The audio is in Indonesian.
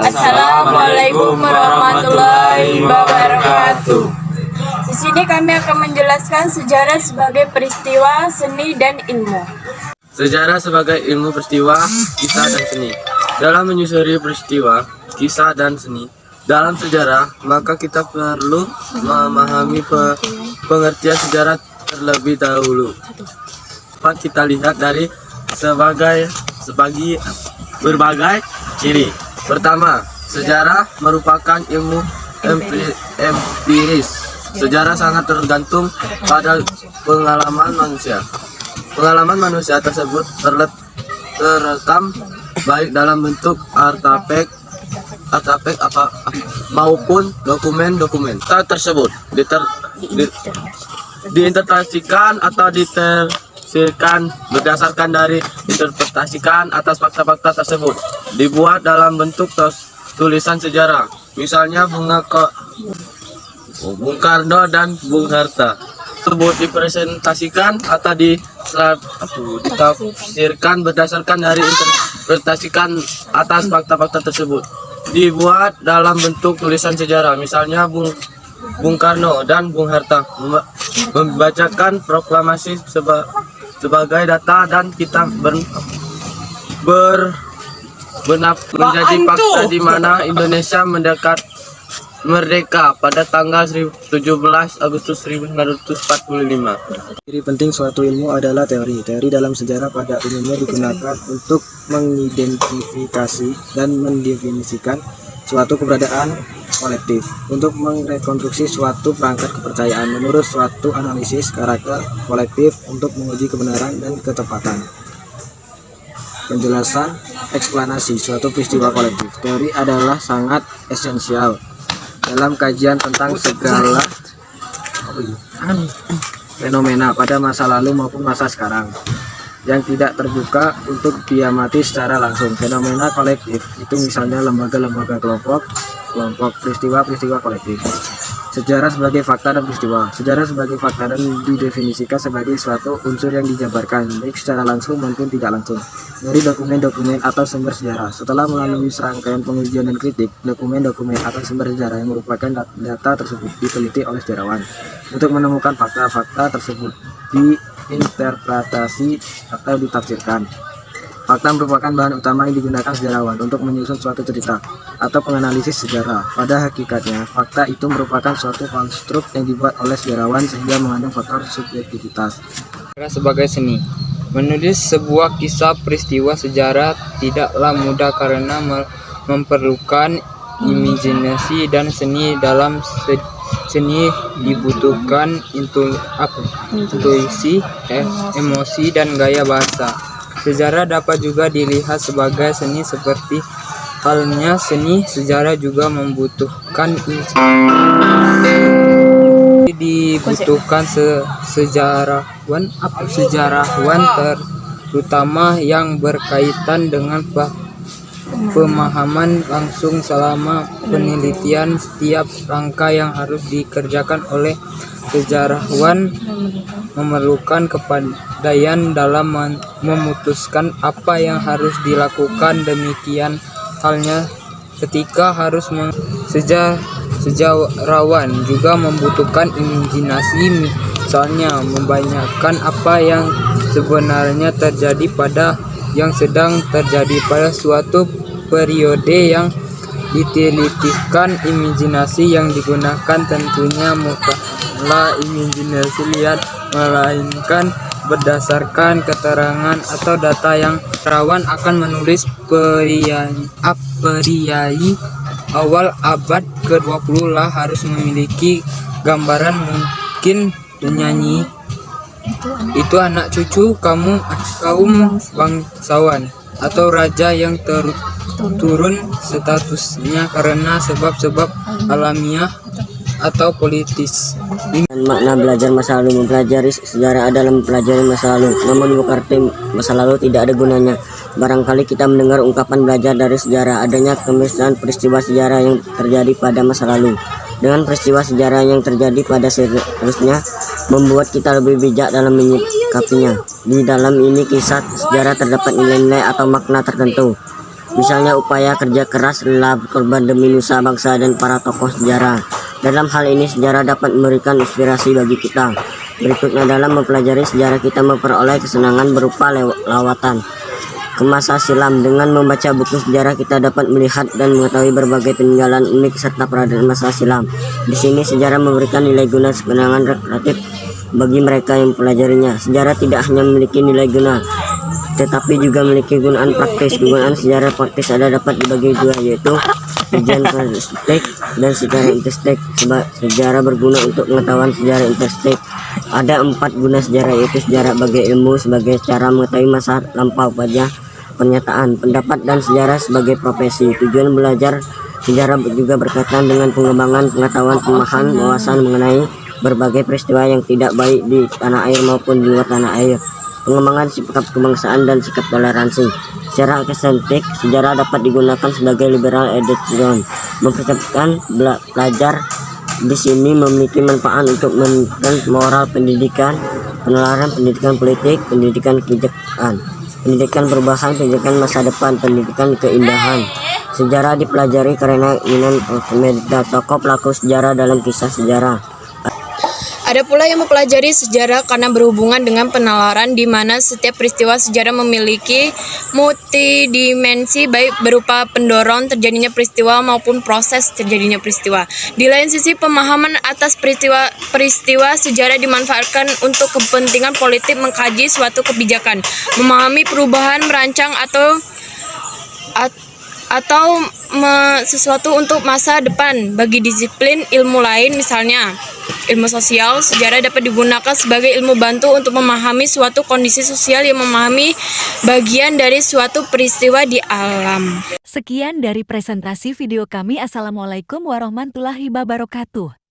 Assalamualaikum warahmatullahi wabarakatuh. Di sini kami akan menjelaskan sejarah sebagai peristiwa, seni, dan ilmu. Sejarah sebagai ilmu peristiwa, kisah, dan seni. Dalam menyusuri peristiwa, kisah, dan seni dalam sejarah, maka kita perlu memahami pengertian sejarah terlebih dahulu. Dapat kita lihat dari berbagai ciri. Pertama, sejarah merupakan ilmu empiris. Sejarah sangat tergantung pada pengalaman manusia. Pengalaman manusia tersebut terekam baik dalam bentuk artefak maupun dokumen tersebut diinterpretasikan atau ditafsirkan berdasarkan dari interpretasikan atas fakta-fakta tersebut dibuat dalam bentuk tulisan sejarah. Misalnya Bung Karno dan Bung Hatta tersebut dipresentasikan atau ditafsirkan berdasarkan dari interpretasikan atas fakta-fakta tersebut dibuat dalam bentuk tulisan sejarah. Misalnya Bung Karno dan Bung Hatta membacakan proklamasi sebagai data dan kita menjadi fakta di mana Indonesia merdeka pada tanggal 17 Agustus 1945. Ciri penting suatu ilmu adalah teori. Teori dalam sejarah pada umumnya digunakan untuk mengidentifikasi dan mendefinisikan suatu keberadaan kolektif, untuk merekonstruksi suatu perangkat kepercayaan menurut suatu analisis karakter kolektif, untuk menguji kebenaran dan ketepatan. Penjelasan eksplanasi suatu peristiwa kolektif. Teori adalah sangat esensial dalam kajian tentang segala fenomena pada masa lalu maupun masa sekarang yang tidak terbuka untuk diamati secara langsung. Fenomena kolektif itu misalnya lembaga-lembaga kelompok, peristiwa-peristiwa kolektif. Sejarah sebagai fakta dan peristiwa. Sejarah sebagai fakta dan didefinisikan sebagai suatu unsur yang dijabarkan baik secara langsung maupun tidak langsung dari dokumen-dokumen atau sumber sejarah. Setelah melalui serangkaian pengujian dan kritik, dokumen-dokumen atau sumber sejarah yang merupakan data tersebut diteliti oleh sejarawan untuk menemukan fakta-fakta tersebut, diinterpretasi atau ditafsirkan. Fakta merupakan bahan utama yang digunakan sejarawan untuk menyusun suatu cerita atau penganalisis sejarah. Pada hakikatnya, fakta itu merupakan suatu konstruk yang dibuat oleh sejarawan sehingga mengandung faktor subjektivitas. Sebagai seni, menulis sebuah kisah peristiwa sejarah tidaklah mudah karena memerlukan imajinasi dan seni. Dalam seni dibutuhkan intuisi, emosi, dan gaya bahasa. Sejarah dapat juga dilihat sebagai seni, seperti halnya seni sejarah juga membutuhkan sejarawan terutama yang berkaitan dengan pemahaman langsung selama penelitian. Setiap langkah yang harus dikerjakan oleh sejarawan memerlukan kepandaian dalam memutuskan apa yang harus dilakukan. Demikian halnya ketika harus sejarawan juga membutuhkan imajinasi, misalnya membayangkan apa yang sebenarnya terjadi pada yang sedang terjadi pada suatu periode yang ditelitikan. Imajinasi yang digunakan tentunya bukanlah imajinasi liar, melainkan berdasarkan keterangan atau data yang sejarawan akan menulis Priai awal abad ke-20 lah harus memiliki gambaran mungkin penyanyi itu anak cucu kaum bangsawan atau raja yang turun statusnya karena sebab-sebab alamiah atau politis. Makna belajar masa lalu. Mempelajari sejarah adalah mempelajari masa lalu, namun bukan arti masa lalu tidak ada gunanya. Barangkali kita mendengar ungkapan belajar dari sejarah, adanya kemisahan peristiwa sejarah yang terjadi pada masa lalu dengan peristiwa sejarah yang terjadi pada seterusnya, membuat kita lebih bijak dalam menyikapinya. Di dalam ini kisah sejarah terdapat nilai-nilai atau makna tertentu Misalnya upaya kerja keras, rela berkorban demi nusa bangsa dan para tokoh sejarah. Dalam hal ini sejarah dapat memberikan inspirasi bagi kita. Berikutnya, dalam mempelajari sejarah kita memperoleh kesenangan berupa lawatan ke masa silam. Dengan membaca buku sejarah kita dapat melihat dan mengetahui berbagai peninggalan unik serta peradaban masa silam. Di sini sejarah memberikan nilai guna kesenangan rekreatif bagi mereka yang mempelajarinya. Sejarah tidak hanya memiliki nilai guna, tetapi juga memiliki gunaan praktis. Gunaan sejarah praktis ada dapat dibagi dua, yaitu kajian interstek dan sejarah interstek. Sejarah berguna untuk pengetahuan sejarah interstek. Ada 4 guna sejarah, yaitu sejarah sebagai ilmu, sebagai cara mengetahui masa lampau pada pernyataan, pendapat, dan sejarah sebagai profesi. Tujuan belajar sejarah juga berkaitan dengan pengembangan pengetahuan, pemahaman, wawasan mengenai berbagai peristiwa yang tidak baik di tanah air maupun di luar tanah air. Pengembangan sikap kebangsaan dan sikap toleransi. Secara akademik, sejarah dapat digunakan sebagai liberal education, mempercepatkan pelajar di sini memiliki manfaat untuk menentukan moral pendidikan, penalaran pendidikan politik, pendidikan kebijakan, pendidikan perubahan, pendidikan masa depan, pendidikan keindahan. Sejarah dipelajari karena ingin tokoh pelaku sejarah dalam kisah sejarah. Ada pula yang mempelajari sejarah karena berhubungan dengan penalaran, di mana setiap peristiwa sejarah memiliki multidimensi, baik berupa pendorong terjadinya peristiwa maupun proses terjadinya peristiwa. Di lain sisi, pemahaman atas peristiwa sejarah dimanfaatkan untuk kepentingan politik, mengkaji suatu kebijakan, memahami perubahan, merancang atau sesuatu untuk masa depan. Bagi disiplin ilmu lain, misalnya ilmu sosial, sejarah dapat digunakan sebagai ilmu bantu untuk memahami suatu kondisi sosial yang memahami bagian dari suatu peristiwa di alam. Sekian dari presentasi video kami. Assalamualaikum warahmatullahi wabarakatuh.